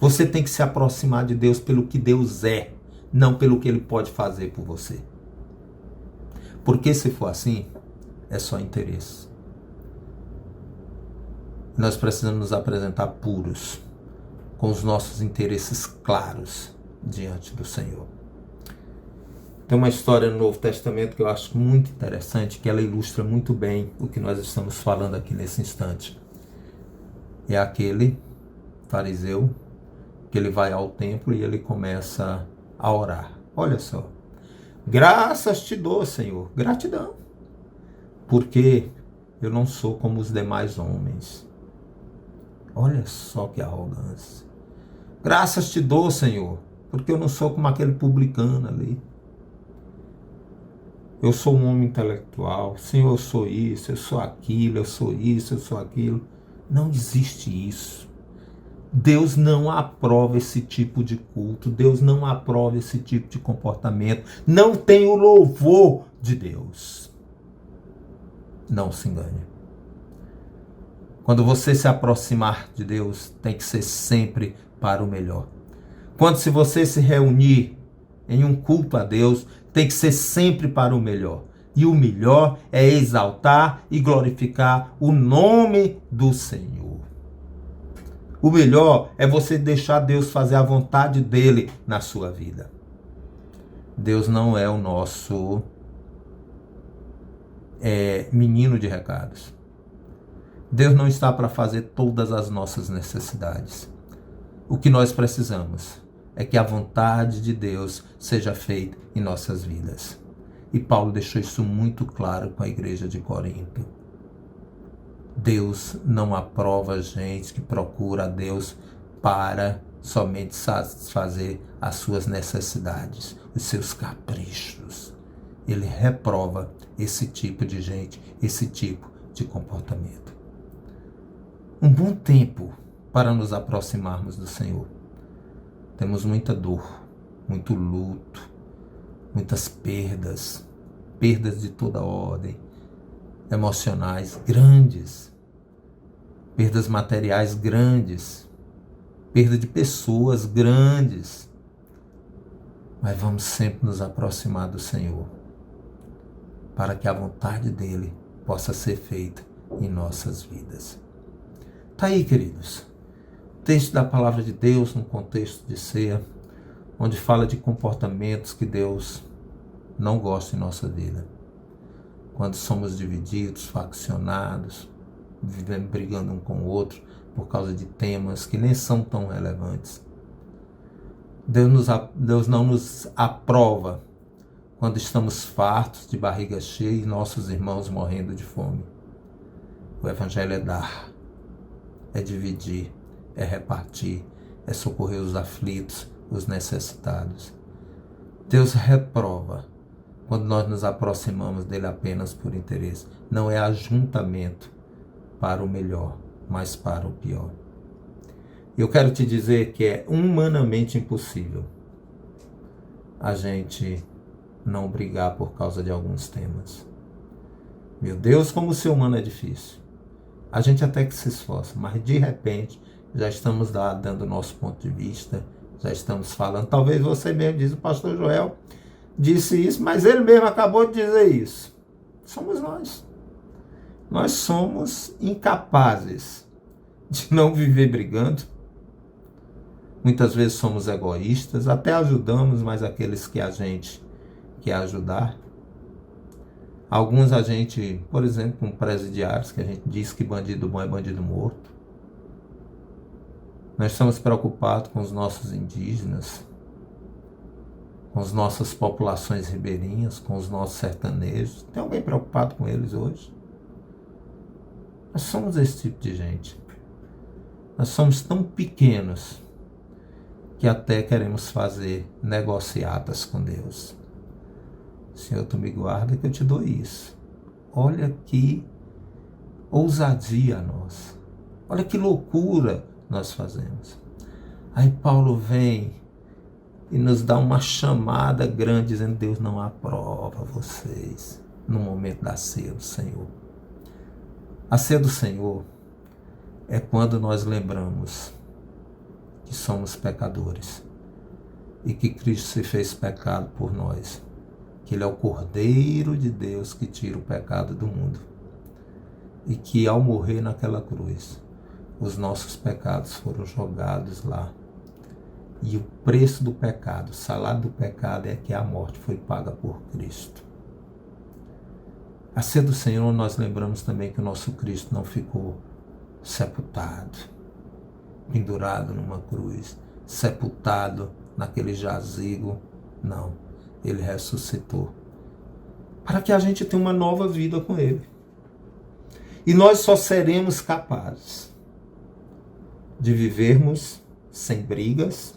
Você tem que se aproximar de Deus pelo que Deus é, não pelo que Ele pode fazer por você. Porque se for assim, é só interesse. Nós precisamos nos apresentar puros, com os nossos interesses claros diante do Senhor. Tem uma história no Novo Testamento que eu acho muito interessante, que ela ilustra muito bem o que nós estamos falando aqui nesse instante. É aquele fariseu que ele vai ao templo e ele começa a orar. Olha só. Graças te dou, Senhor. Gratidão. Porque eu não sou como os demais homens. Olha só que arrogância. Graças te dou, Senhor, porque eu não sou como aquele publicano ali. Eu sou um homem intelectual. Senhor, eu sou isso, eu sou aquilo, eu sou isso, eu sou aquilo. Não existe isso. Deus não aprova esse tipo de culto. Deus não aprova esse tipo de comportamento. Não tem o louvor de Deus. Não se engane. Quando você se aproximar de Deus, tem que ser sempre para o melhor. Quando se você se reunir em um culto a Deus, tem que ser sempre para o melhor. E o melhor é exaltar e glorificar o nome do Senhor. O melhor é você deixar Deus fazer a vontade dele na sua vida. Deus não é o nosso menino de recados. Deus não está para fazer todas as nossas necessidades. O que nós precisamos é que a vontade de Deus seja feita em nossas vidas. E Paulo deixou isso muito claro com a igreja de Corinto. Deus não aprova gente que procura a Deus para somente satisfazer as suas necessidades, os seus caprichos. Ele reprova esse tipo de gente, esse tipo de comportamento. Um bom tempo para nos aproximarmos do Senhor. Temos muita dor, muito luto, muitas perdas de toda ordem, emocionais grandes, perdas materiais grandes, perda de pessoas grandes. Mas vamos sempre nos aproximar do Senhor, para que a vontade dele possa ser feita em nossas vidas. Está aí, queridos, texto da palavra de Deus no contexto de ceia, onde fala de comportamentos que Deus não gosta em nossa vida. Quando somos divididos, faccionados, vivemos brigando um com o outro por causa de temas que nem são tão relevantes. Deus não nos aprova quando estamos fartos, de barriga cheia e nossos irmãos morrendo de fome. O Evangelho é dar, é dividir, é repartir, é socorrer os aflitos, os necessitados. Deus reprova quando nós nos aproximamos dele apenas por interesse. Não é ajuntamento para o melhor, mas para o pior. Eu quero te dizer que é humanamente impossível a gente não brigar por causa de alguns temas. Meu Deus, como o ser humano é difícil. A gente até que se esforça, mas de repente já estamos lá dando o nosso ponto de vista, já estamos falando. Talvez você mesmo diz, o pastor Joel disse isso, mas ele mesmo acabou de dizer isso. Somos nós. Nós somos incapazes de não viver brigando. Muitas vezes somos egoístas, até ajudamos, mas aqueles que a gente quer ajudar. Alguns a gente, por exemplo, como presidiários, que a gente diz que bandido bom é bandido morto. Nós estamos preocupados com os nossos indígenas, com as nossas populações ribeirinhas, com os nossos sertanejos. Tem alguém preocupado com eles hoje? Nós somos esse tipo de gente. Nós somos tão pequenos que até queremos fazer negociatas com Deus. Senhor, tu me guarda que eu te dou isso. Olha que ousadia nossa. Olha que loucura nós fazemos. Aí Paulo vem e nos dá uma chamada grande, dizendo, Deus não aprova vocês no momento da ceia do Senhor. A ceia do Senhor é quando nós lembramos que somos pecadores e que Cristo se fez pecado por nós, que Ele é o Cordeiro de Deus que tira o pecado do mundo e que ao morrer naquela cruz, os nossos pecados foram jogados lá. E o preço do pecado, o salário do pecado é que a morte foi paga por Cristo. A ceia do Senhor, nós lembramos também que o nosso Cristo não ficou sepultado, pendurado numa cruz, sepultado naquele jazigo. Não, Ele ressuscitou para que a gente tenha uma nova vida com Ele. E nós só seremos capazes de vivermos sem brigas,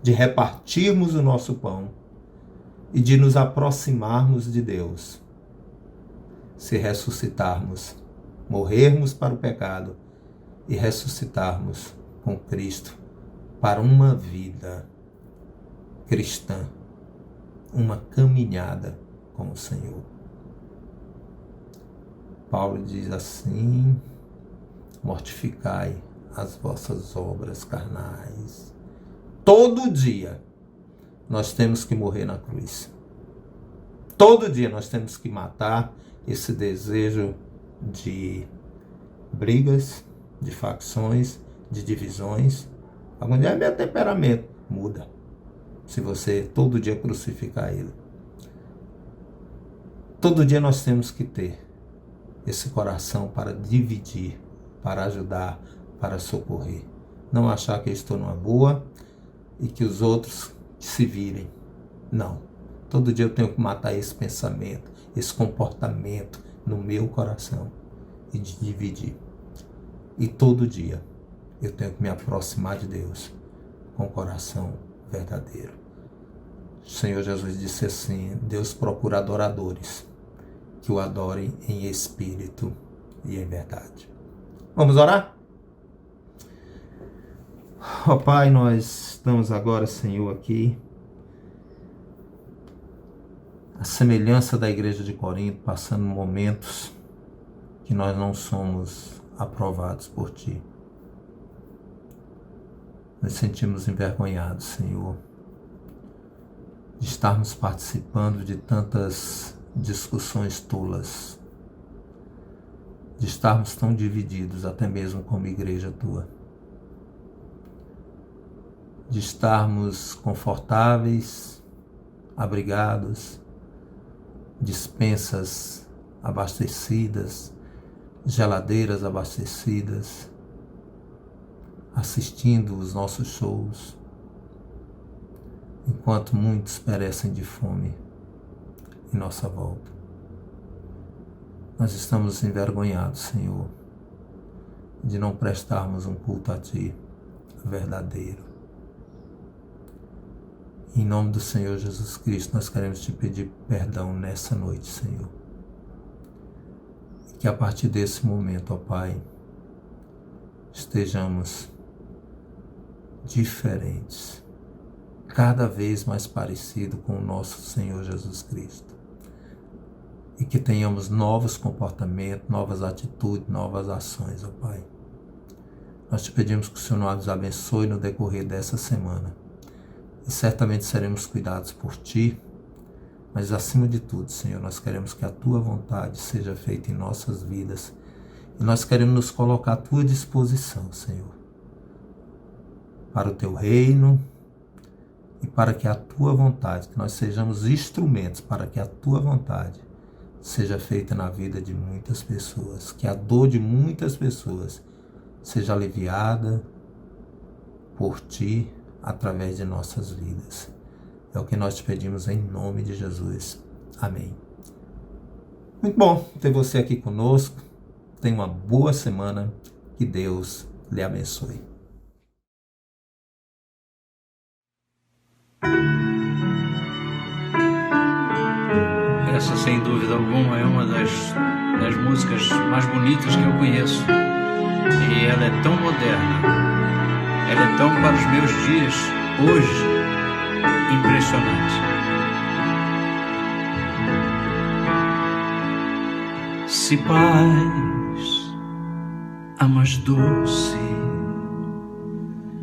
de repartirmos o nosso pão e de nos aproximarmos de Deus, se ressuscitarmos, morrermos para o pecado e ressuscitarmos com Cristo para uma vida cristã, uma caminhada com o Senhor. Paulo diz assim: mortificai as vossas obras carnais. Todo dia nós temos que morrer na cruz. Todo dia nós temos que matar esse desejo de brigas, de facções, de divisões. Algum dia é meu temperamento. Muda. Se você todo dia crucificar ele. Todo dia nós temos que ter esse coração para dividir, para ajudar, para socorrer. Não achar que eu estou numa boa e que os outros se virem. Não. Todo dia eu tenho que matar esse pensamento, esse comportamento no meu coração e de dividir. E todo dia eu tenho que me aproximar de Deus com o coração verdadeiro. O Senhor Jesus disse assim: Deus procura adoradores que o adorem em espírito e em verdade. Vamos orar? Ó Pai, nós estamos agora, Senhor, aqui, a semelhança da igreja de Corinto, passando momentos que nós não somos aprovados por Ti. Nos sentimos envergonhados, Senhor, de estarmos participando de tantas discussões tolas, de estarmos tão divididos, até mesmo como igreja Tua, de estarmos confortáveis, abrigados, despensas abastecidas, geladeiras abastecidas, assistindo os nossos shows, enquanto muitos perecem de fome em nossa volta. Nós estamos envergonhados, Senhor, de não prestarmos um culto a Ti verdadeiro. Em nome do Senhor Jesus Cristo, nós queremos Te pedir perdão nessa noite, Senhor. E que a partir desse momento, ó Pai, estejamos diferentes, cada vez mais parecidos com o nosso Senhor Jesus Cristo. E que tenhamos novos comportamentos, novas atitudes, novas ações, ó Pai. Nós Te pedimos que o Senhor nos abençoe no decorrer dessa semana. E certamente seremos cuidados por Ti, mas acima de tudo, Senhor, nós queremos que a Tua vontade seja feita em nossas vidas. E nós queremos nos colocar à Tua disposição, Senhor, para o Teu reino e para que a Tua vontade, que nós sejamos instrumentos para que a Tua vontade seja feita na vida de muitas pessoas, que a dor de muitas pessoas seja aliviada por Ti, através de nossas vidas. É o que nós Te pedimos em nome de Jesus. Amém. Muito bom ter você aqui conosco. Tenha uma boa semana. Que Deus lhe abençoe. Essa, sem dúvida alguma, é uma das músicas mais bonitas que eu conheço. E ela é tão moderna. Ela é tão para os meus dias, hoje, impressionante. Se paz a mais doce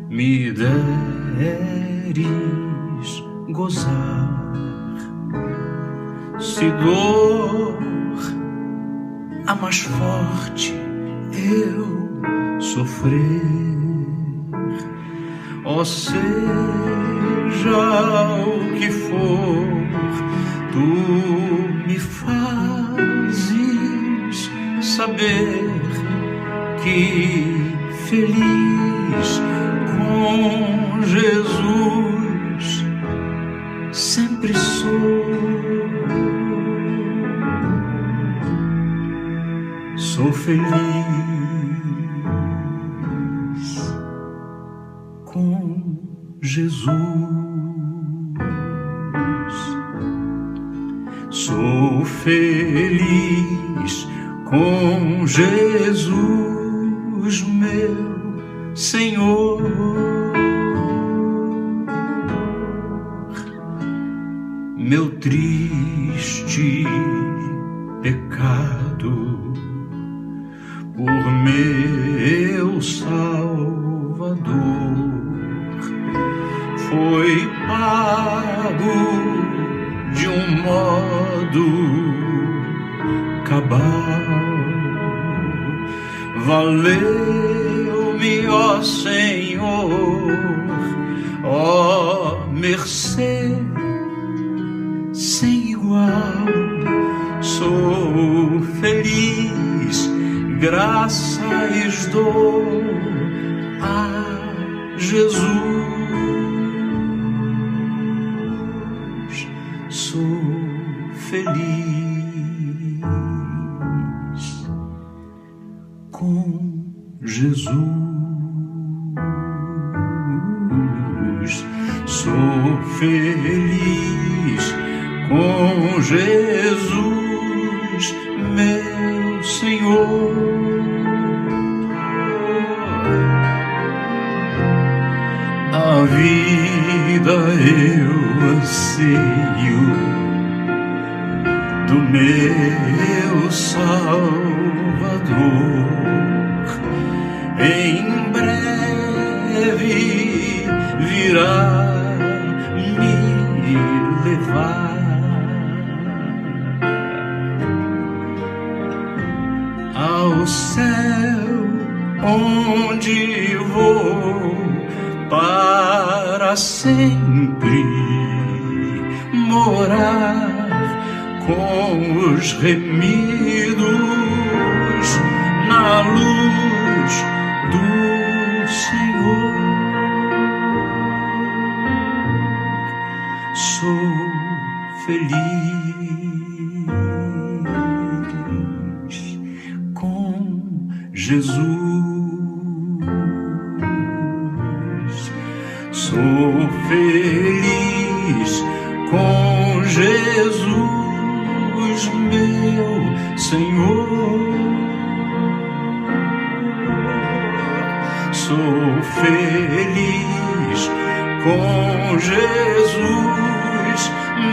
me deres gozar, se dor a mais forte eu sofrer, ó seja o que for, tu me fazes saber que feliz com Jesus sempre sou. Sou feliz com Jesus. Sou feliz com Jesus, meu Senhor. Meu triste pecado por meu Salvador foi pago de um modo cabal. Valeu-me, ó Senhor, ó mercê sem igual. Sou feliz, graças dou a Jesus. Sou feliz com Jesus. Sou feliz com Jesus, meu Senhor. A vida eu anseio do meu Salvador. Em breve virá me levar ao céu, onde vou para sempre morar com os remidos na luz do Senhor. Sou feliz com Jesus. Sou feliz com Jesus, meu Senhor. Sou feliz com Jesus,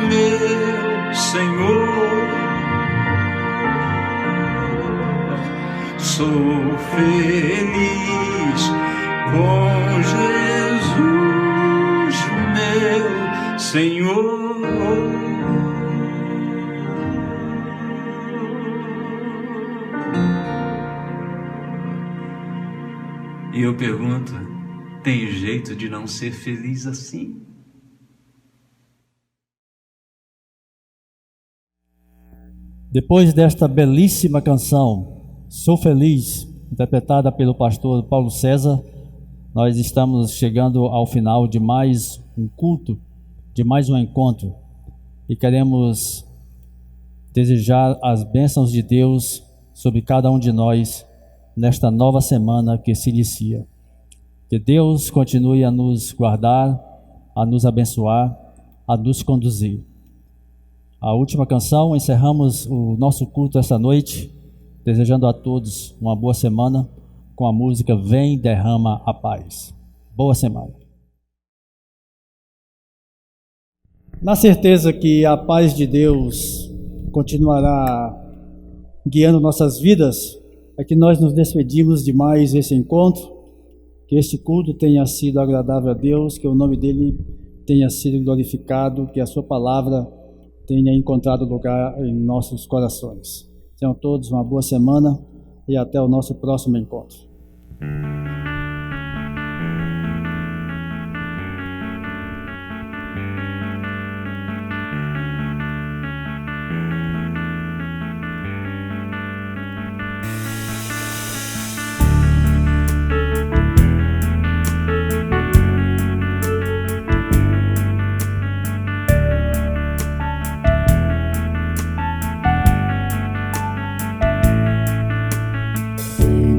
meu Senhor. Sou feliz com Jesus, meu Senhor. E eu pergunto, tem jeito de não ser feliz assim? Depois desta belíssima canção, Sou Feliz, interpretada pelo pastor Paulo César, nós estamos chegando ao final de mais um culto, de mais um encontro, e queremos desejar as bênçãos de Deus sobre cada um de nós nesta nova semana que se inicia. Que Deus continue a nos guardar, a nos abençoar, a nos conduzir. A última canção, encerramos o nosso culto esta noite, desejando a todos uma boa semana com a música Vem, Derrama a Paz. Boa semana. Na certeza que a paz de Deus continuará guiando nossas vidas, Aqui nós nos despedimos de mais esse encontro, que este culto tenha sido agradável a Deus, que o nome dele tenha sido glorificado, que a sua palavra tenha encontrado lugar em nossos corações. Tenham todos uma boa semana e até o nosso próximo encontro.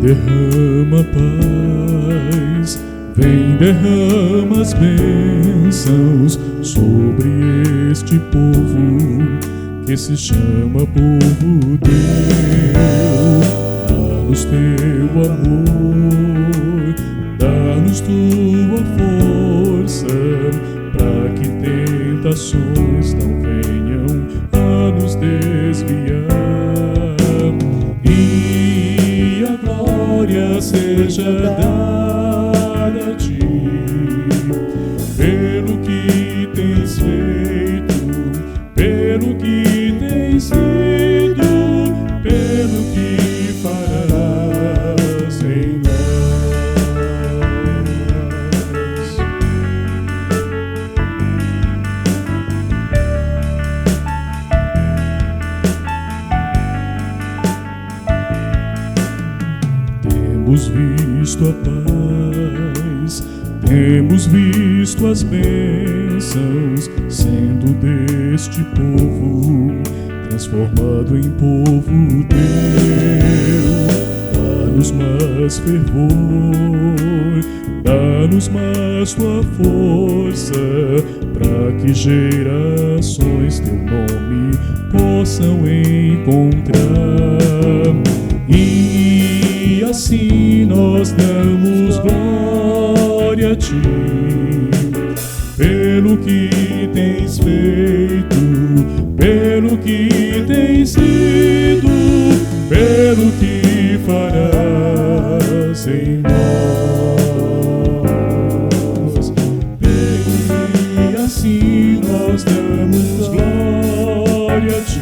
Derrama paz, vem derrama as bênçãos sobre este povo que se chama povo teu. Dá-nos teu amor, dá-nos tua força, para que tentações não venham a nos desviar. Seja dada a ti, pelo que tens feito, pelo que tens sido, pelo que farás em nós. Temos visto a paz, temos visto as bênçãos sendo deste povo transformado em povo teu. Dá-nos mais fervor, dá-nos mais tua força, para que gerações teu nome possam encontrar. E assim nós damos glória a ti, pelo que tens feito, pelo que tens sido, pelo que farás em nós. E assim nós damos glória a ti,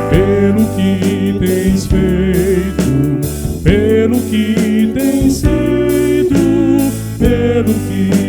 pelo que tens feito, pelo que tens sido, pelo que